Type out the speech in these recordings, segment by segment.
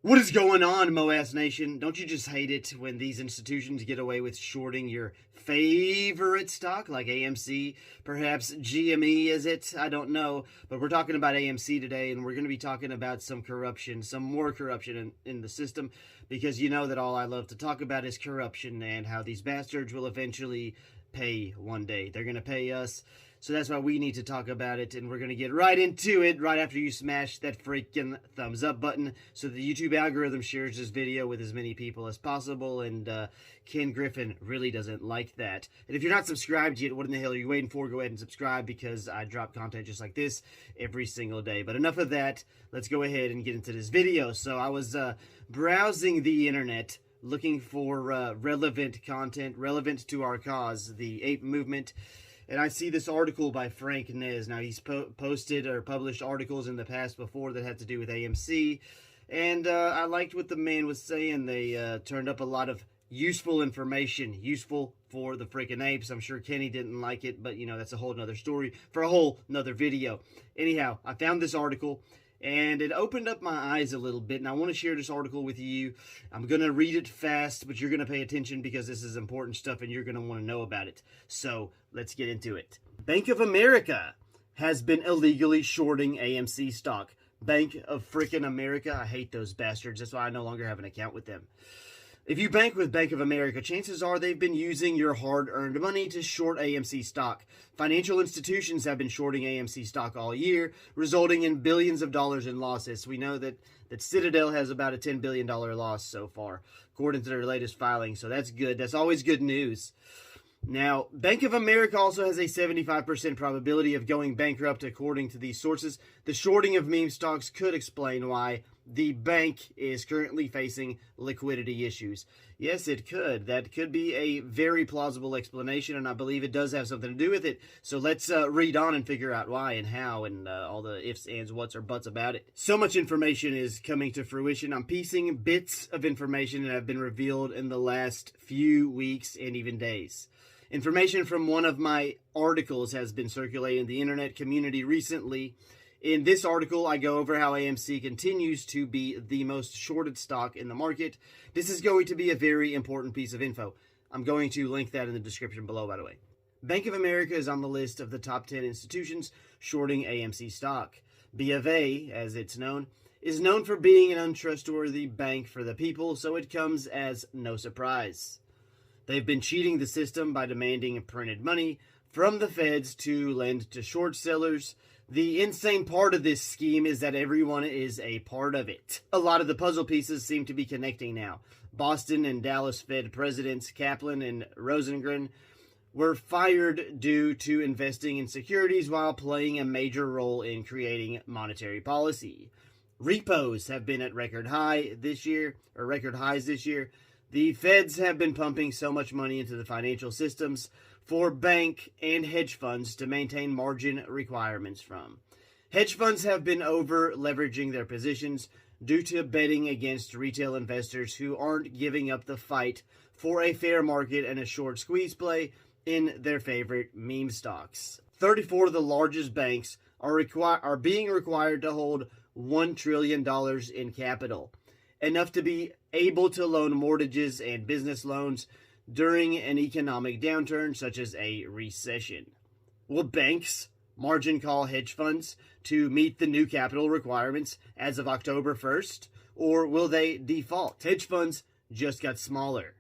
What is going on, MOASS Nation? Don't you just hate it when these institutions get away with shorting your favorite stock, like AMC, perhaps GME, is it? I don't know. But we're talking about AMC today, and we're going to be talking about some corruption, some more corruption in the system, because you know that all I love to talk about is corruption and how these bastards will eventually pay one day. They're going to pay us. So that's why we need to talk about it, and we're going to get right into it right after you smash that freaking thumbs up button so the YouTube algorithm shares this video with as many people as possible, and Ken Griffin really doesn't like that. And if you're not subscribed yet, what in the hell are you waiting for? Go ahead and subscribe, because I drop content just like this every single day. But enough of that. Let's go ahead and get into this video. So I was browsing the internet looking for relevant content, relevant to our cause, the ape movement. And I see this article by Frank Nez. Now, he's posted or published articles in the past before that had to do with AMC. And I liked what the man was saying. They turned up a lot of useful information, useful for the freaking apes. I'm sure Kenny didn't like it, but, you know, that's a whole nother story for a whole nother video. Anyhow, I found this article, and it opened up my eyes a little bit, and I want to share this article with you. I'm going to read it fast, but you're going to pay attention because this is important stuff, and you're going to want to know about it. So, let's get into it. Bank of America has been illegally shorting AMC stock. Bank of frickin' America. I hate those bastards. That's why I no longer have an account with them. If you bank with Bank of America, chances are they've been using your hard-earned money to short AMC stock. Financial institutions have been shorting AMC stock all year, resulting in billions of dollars in losses. We know that Citadel has about a $10 billion loss so far, according to their latest filing, so that's good. That's always good news. Now, Bank of America also has a 75% probability of going bankrupt, according to these sources. The shorting of meme stocks could explain why the bank is currently facing liquidity issues. Yes, it could. That could be a very plausible explanation, and I believe it does have something to do with it. So let's read on and figure out why and how and all the ifs, ands, whats, or buts about it. So much information is coming to fruition. I'm piecing bits of information that have been revealed in the last few weeks and even days. Information from one of my articles has been circulating in the internet community recently. In this article, I go over how AMC continues to be the most shorted stock in the market. This is going to be a very important piece of info. I'm going to link that in the description below, by the way. Bank of America is on the list of the top 10 institutions shorting AMC stock. B of A, as it's known, is known for being an untrustworthy bank for the people, so it comes as no surprise. They've been cheating the system by demanding printed money from the feds to lend to short sellers. The insane part of this scheme is that everyone is a part of it. A lot of the puzzle pieces seem to be connecting now. Boston and Dallas Fed presidents Kaplan and Rosengren were fired due to investing in securities while playing a major role in creating monetary policy. Repos have been at record highs this year. The feds have been pumping so much money into the financial systems for bank and hedge funds to maintain margin requirements from. Hedge funds have been over-leveraging their positions due to betting against retail investors who aren't giving up the fight for a fair market and a short squeeze play in their favorite meme stocks. 34 of the largest banks are being required to hold $1 trillion in capital, enough to be able to loan mortgages and business loans during an economic downturn such as a recession. Will banks margin call hedge funds to meet the new capital requirements as of October 1st, or will they default? Hedge funds just got smaller.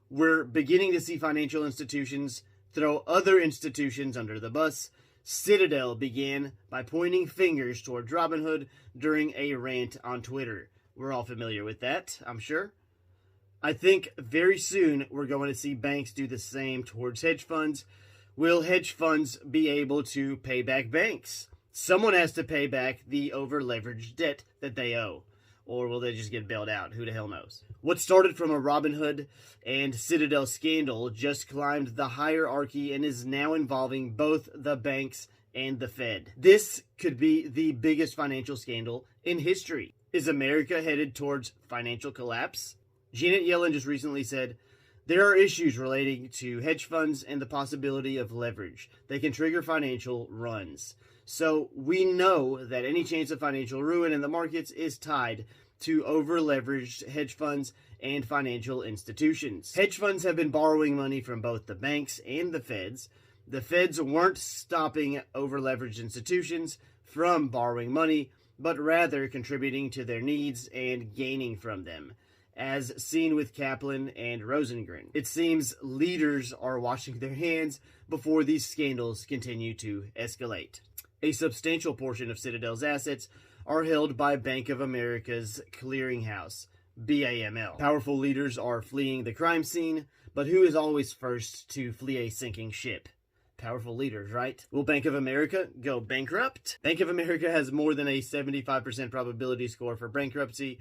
We're beginning to see financial institutions throw other institutions under the bus. Citadel began by pointing fingers towards Robinhood during a rant on Twitter. We're all familiar with that, I'm sure. I think very soon we're going to see banks do the same towards hedge funds. Will hedge funds be able to pay back banks? Someone has to pay back the over-leveraged debt that they owe. Or will they just get bailed out? Who the hell knows? What started from a Robinhood and Citadel scandal just climbed the hierarchy and is now involving both the banks and the Fed. This could be the biggest financial scandal in history. Is America headed towards financial collapse? Janet Yellen just recently said, there are issues relating to hedge funds and the possibility of leverage. They can trigger financial runs. So we know that any chance of financial ruin in the markets is tied to over-leveraged hedge funds and financial institutions. Hedge funds have been borrowing money from both the banks and the feds. The feds weren't stopping over-leveraged institutions from borrowing money, but rather contributing to their needs and gaining from them, as seen with Kaplan and Rosengren. It seems leaders are washing their hands before these scandals continue to escalate. A substantial portion of Citadel's assets are held by Bank of America's clearinghouse, BAML. Powerful leaders are fleeing the crime scene, but who is always first to flee a sinking ship? Powerful leaders, right? Will Bank of America go bankrupt? Bank of America has more than a 75% probability score for bankruptcy,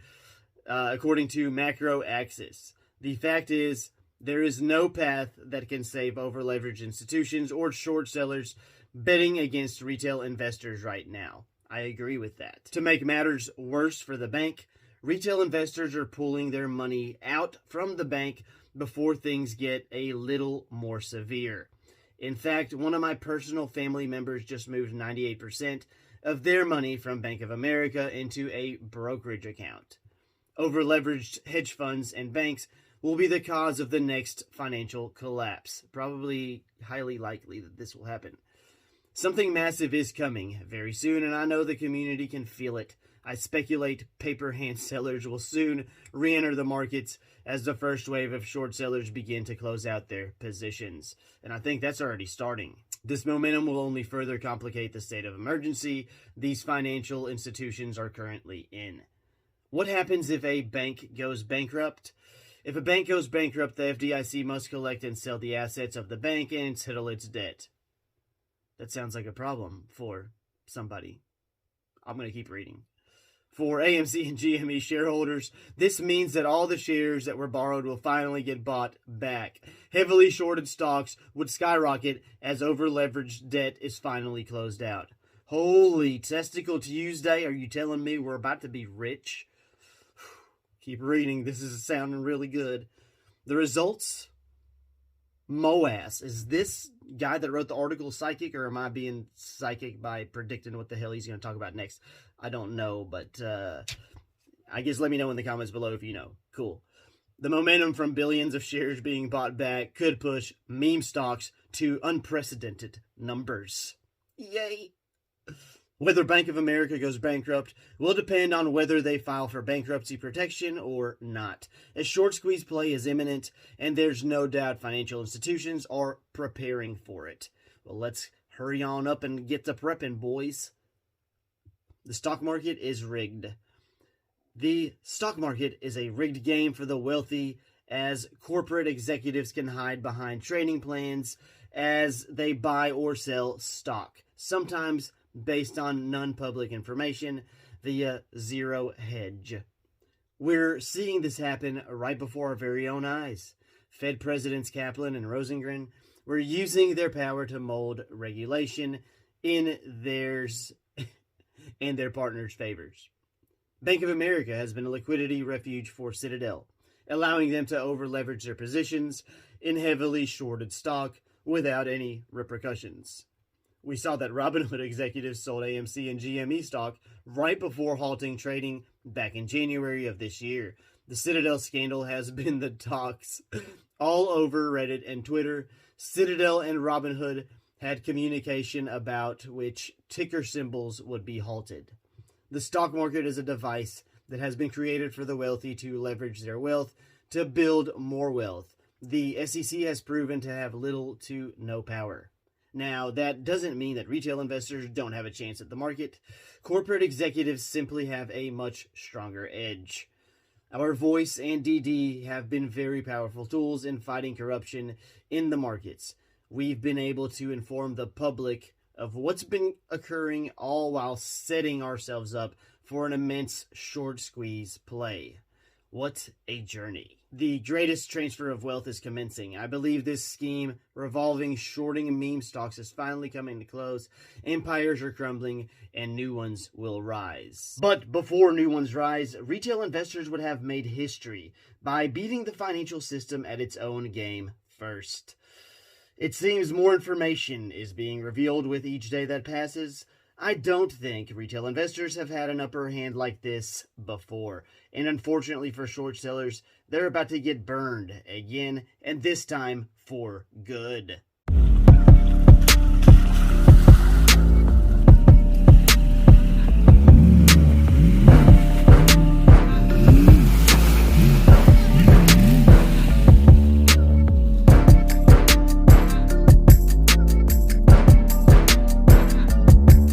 according to Macro Axis. The fact is, there is no path that can save over-leveraged institutions or short sellers betting against retail investors right now. I agree with that. To make matters worse for the bank, retail investors are pulling their money out from the bank before things get a little more severe. In fact, one of my personal family members just moved 98% of their money from Bank of America into a brokerage account. Over-leveraged hedge funds and banks will be the cause of the next financial collapse. Probably highly likely that this will happen. Something massive is coming very soon, and I know the community can feel it. I speculate paper hand sellers will soon re-enter the markets as the first wave of short sellers begin to close out their positions. And I think that's already starting. This momentum will only further complicate the state of emergency these financial institutions are currently in. What happens if a bank goes bankrupt? If a bank goes bankrupt, the FDIC must collect and sell the assets of the bank and settle its debt. That sounds like a problem for somebody. I'm going to keep reading. For AMC and GME shareholders, this means that all the shares that were borrowed will finally get bought back. Heavily shorted stocks would skyrocket as over-leveraged debt is finally closed out. Holy testicle Tuesday, are you telling me we're about to be rich? Keep reading, this is sounding really good. The results? MOASS. Is this guy that wrote the article psychic, or am I being psychic by predicting what the hell he's going to talk about next? I don't know, but I guess let me know in the comments below if you know. Cool. The momentum from billions of shares being bought back could push meme stocks to unprecedented numbers. Yay! Whether Bank of America goes bankrupt will depend on whether they file for bankruptcy protection or not. A short squeeze play is imminent, and there's no doubt financial institutions are preparing for it. Well, let's hurry on up and get to prepping, boys. The stock market is rigged. The stock market is a rigged game for the wealthy, as corporate executives can hide behind trading plans as they buy or sell stock, sometimes based on non-public information via zero hedge. We're seeing this happen right before our very own eyes. Fed Presidents Kaplan and Rosengren were using their power to mold regulation in theirs and their partners' favors. Bank of America has been a liquidity refuge for Citadel, allowing them to over-leverage their positions in heavily shorted stock without any repercussions. We saw that Robinhood executives sold AMC and GME stock right before halting trading back in January of this year. The Citadel scandal has been the talks all over Reddit and Twitter. Citadel and Robinhood had communication about which ticker symbols would be halted. The stock market is a device that has been created for the wealthy to leverage their wealth to build more wealth. The SEC has proven to have little to no power. Now, that doesn't mean that retail investors don't have a chance at the market. Corporate executives simply have a much stronger edge. Our voice and DD have been very powerful tools in fighting corruption in the markets. We've been able to inform the public of what's been occurring, all while setting ourselves up for an immense short squeeze play. What a journey. The greatest transfer of wealth is commencing. I believe this scheme revolving shorting meme stocks is finally coming to close. Empires are crumbling and new ones will rise. But before new ones rise, retail investors would have made history by beating the financial system at its own game first. It seems more information is being revealed with each day that passes. I don't think retail investors have had an upper hand like this before. And unfortunately for short sellers, they're about to get burned again, and this time for good.